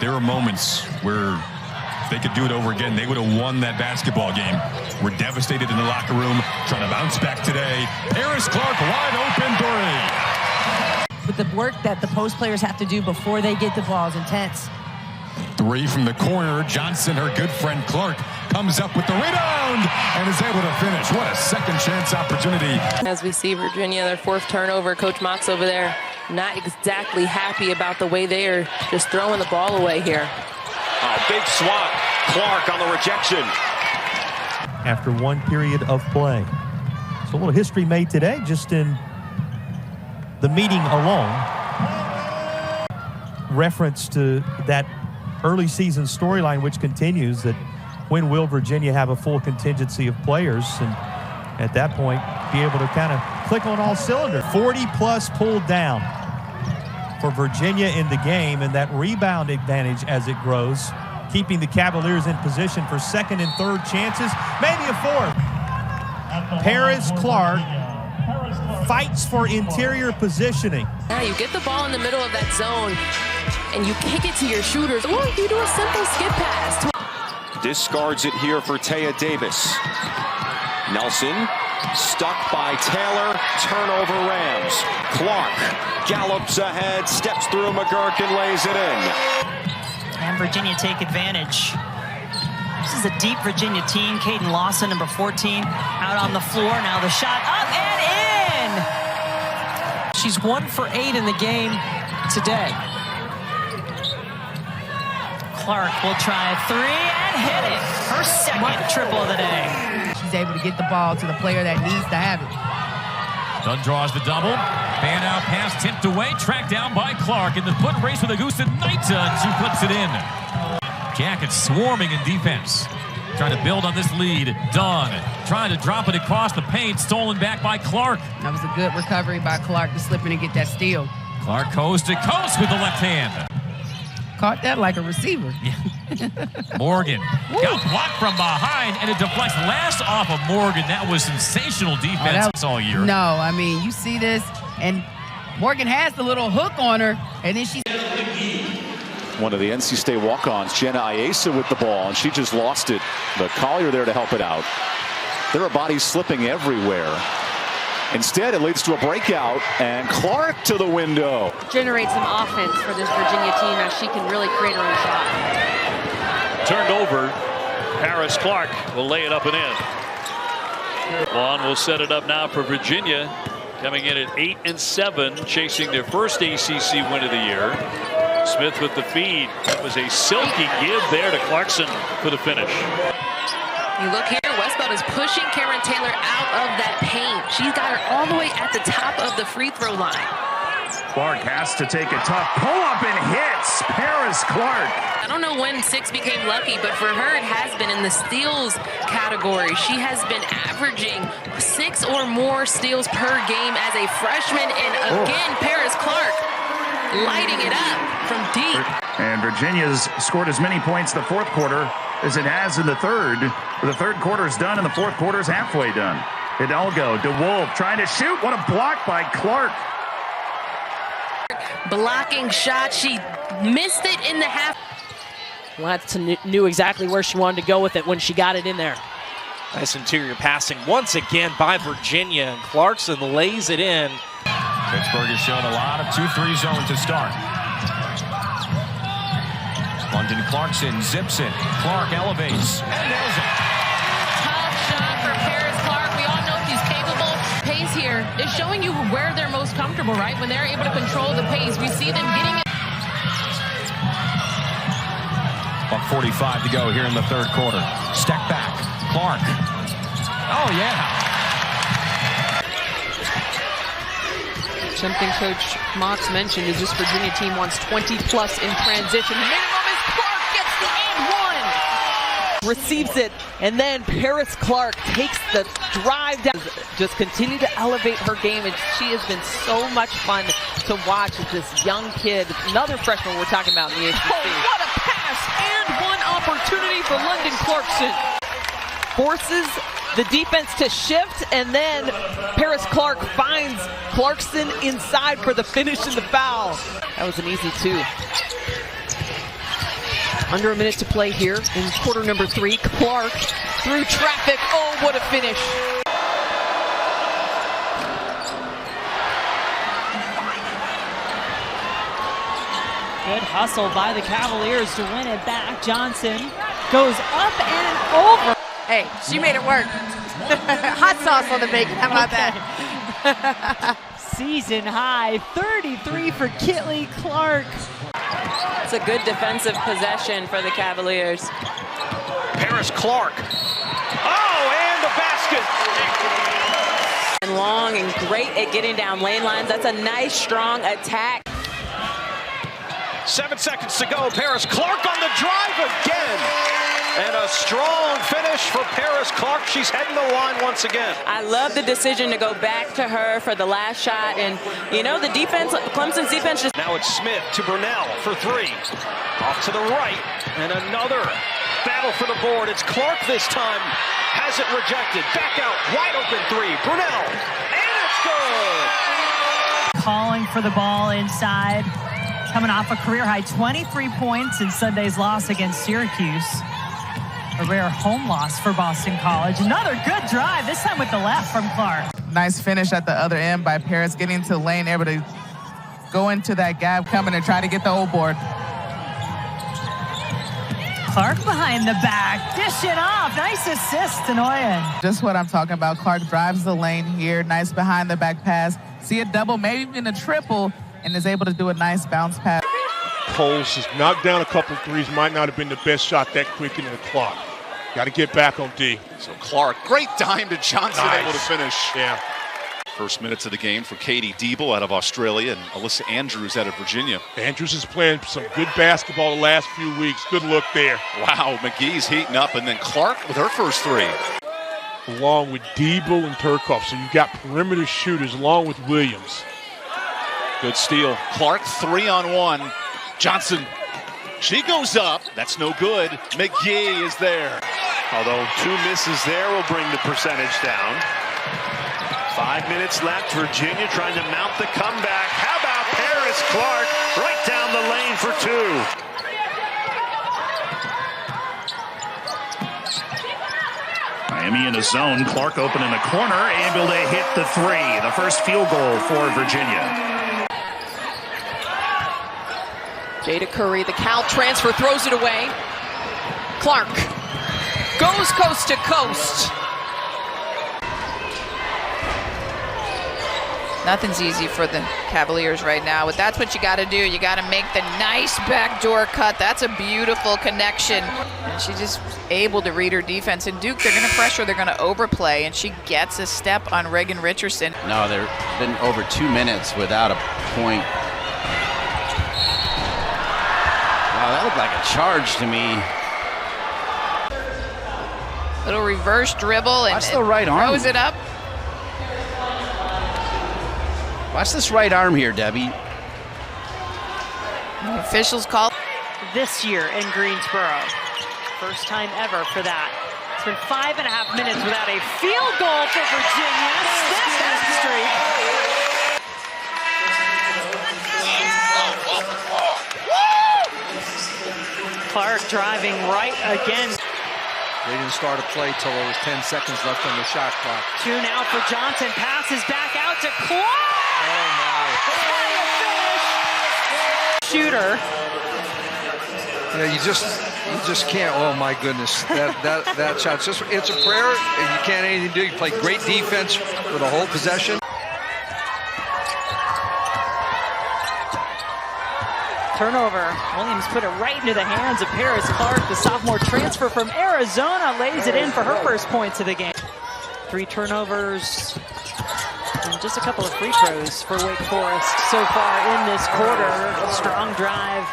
there were moments where if they could do it over again, they would have won that basketball game. We're devastated in the locker room, trying to bounce back today. Paris Clark, wide open three. But the work that the post players have to do before they get the ball is intense. Three from the corner. Johnson, her good friend Clark, comes up with the rebound and is able to finish. What a second chance opportunity. As we see Virginia, their fourth turnover, Coach Mox over there not exactly happy about the way they are just throwing the ball away here. Oh, big swat. Clark on the rejection. After one period of play. So a little history made today just in the meeting alone. Reference to that early season storyline, which continues, that when will Virginia have a full contingency of players, and at that point be able to kind of click on all cylinders. 40+ pulled down for Virginia in the game, and that rebound advantage as it grows, keeping the Cavaliers in position for second and third chances, maybe a fourth. Paris Clark fights for interior positioning. Yeah, you get the ball in the middle of that zone and you kick it to your shooters, or you do a simple skip pass. Discards it here for Taya Davis. Nelson stuck by Taylor. Turnover Rams. Clark gallops ahead, steps through McGurk and lays it in. And Virginia take advantage. This is a deep Virginia team. Caden Lawson, number 14, out on the floor. Now the shot up and in. She's 1 for 8 in the game today. Clark will try a three and hit it. Her second triple of the day. She's able to get the ball to the player that needs to have it. Dunn draws the double. Fan out pass tipped away. Tracked down by Clark in the foot race with Augusta Naita, and she puts it in. Jackets swarming in defense. Trying to build on this lead. Dunn trying to drop it across the paint. Stolen back by Clark. That was a good recovery by Clark to slip in and get that steal. Clark coast to coast with the left hand. Caught that like a receiver. Morgan got blocked from behind, and it deflects last off of Morgan. That was sensational defense all year. No, I mean, you see this, and Morgan has the little hook on her, and then she's... One of the NC State walk-ons, Jenna Ayesa, with the ball, and she just lost it. But Collier there to help it out. There are bodies slipping everywhere. Instead, it leads to a breakout, and Clark to the window. Generate some offense for this Virginia team as she can really create her own shot. Turned over. Paris Clark will lay it up and in. Vaughn will set it up now for Virginia, coming in at 8-7, chasing their first ACC win of the year. Smith with the feed. That was a silky give there to Clarkson for the finish. You look here, Westbelt is pushing Karen Taylor out of that paint. She's got her all the way at the top of the free throw line. Clark has to take a tough pull-up and hits. Paris Clark. I don't know when 6 became lucky, but for her it has been in the steals category. She has been averaging 6 or more steals per game as a freshman, and again, Paris Clark lighting it up from deep. And Virginia's scored as many points the fourth quarter as it has in the third. The third quarter is done and the fourth quarter is halfway done. Hidalgo, DeWolf trying to shoot. What a block by Clark. Blocking shot. She missed it in the half. Watson knew exactly where she wanted to go with it when she got it in there. Nice interior passing once again by Virginia, and Clarkson lays it in. Pittsburgh has shown a lot of 2-3 zone to start. London Clarkson zips it. Clark elevates and nails it. Tough shot for Paris Clark. We all know she's capable. Pace here is showing you where they're most comfortable, right? When they're able to control the pace. We see them getting it. About 45 to go here in the third quarter. Step back. Clark. Oh, yeah. Something Coach Mox mentioned is this Virginia team wants 20+ in transition. Minimum is Clark gets the and one. Receives it, and then Paris Clark takes the drive down. Just continue to elevate her game, and she has been so much fun to watch as this young kid, another freshman we're talking about in the ACC. Oh, what a pass and one opportunity for London Clarkson. Forces the defense to shift, and then Paris Clark finds Clarkson inside for the finish and the foul. That was an easy 2. Under a minute to play here in quarter number 3. Clark through traffic. Oh, what a finish. Good hustle by the Cavaliers to win it back. Johnson goes up and over. Hey, she made it work. Hot sauce on the bacon. How about that? Season high 33 for Kitley Clark. It's a good defensive possession for the Cavaliers. Paris Clark. Oh, and the basket. And long and great at getting down lane lines. That's a nice, strong attack. 7 seconds to go. Paris Clark on the drive again. And a strong finish for Paris Clark. She's heading the line once again. I love the decision to go back to her for the last shot. And, you know, the defense, Clemson's defense just... Now it's Smith to Brunell for 3. Off to the right. And another battle for the board. It's Clark this time. Has it rejected. Back out. Wide open 3. Brunell. And it's good. Calling for the ball inside. Coming off a career-high 23 points in Sunday's loss against Syracuse. A rare home loss for Boston College. Another good drive, this time with the left from Clark. Nice finish at the other end by Paris, getting to the lane, able to go into that gap, coming and try to get the old board. Clark behind the back, dish it off. Nice assist to Nguyen. Just what I'm talking about. Clark drives the lane here, nice behind the back pass. See a double, maybe even a triple, and is able to do a nice bounce pass. Coles has knocked down a couple of threes, might not have been the best shot that quick in the clock. Got to get back on D. So Clark, great dime to Johnson, Nice. able to finish. Yeah. First minutes of the game for Katie Diebel out of Australia and Alyssa Andrews out of Virginia. Andrews is playing some good basketball the last few weeks. Good look there. Wow, McGee's heating up, and then Clark with her first 3. Along with Diebel and Turkoff. So you've got perimeter shooters along with Williams. Good steal. Clark 3-on-1. Johnson, she goes up. That's no good. McGee is there. Although 2 misses there will bring the percentage down. 5 minutes left. Virginia trying to mount the comeback. How about Paris Clark right down the lane for 2. Miami in a zone. Clark open in the corner, able to hit the 3. The first field goal for Virginia. Jada Curry, the Cal transfer, throws it away. Clark goes coast to coast. Nothing's easy for the Cavaliers right now, but that's what you got to do. You got to make the nice backdoor cut. That's a beautiful connection. And she's just able to read her defense. And Duke, they're going to pressure, they're going to overplay, and she gets a step on Reagan Richardson. No, they've been over 2 minutes without a point. Wow, that looked like a charge to me. Little reverse dribble and Watch the right arm. throws it up. Watch this right arm here, Debbie. The officials call. This year in Greensboro. First time ever for that. It's been 5.5 minutes without a field goal for Virginia. Snap that streak. Clark driving right again. They didn't start a play till there was 10 seconds left on the shot clock. 2 now for Johnson. Passes back out to Clark. Shooter. Yeah, you just can't. Oh my goodness, that shot. It's a prayer, and you can't anything do. You play great defense for the whole possession. Turnover. Williams put it right into the hands of Paris Clark. The sophomore transfer from Arizona lays it in for her first points of the game. 3 turnovers and just a couple of free throws for Wake Forest so far in this quarter. Strong drive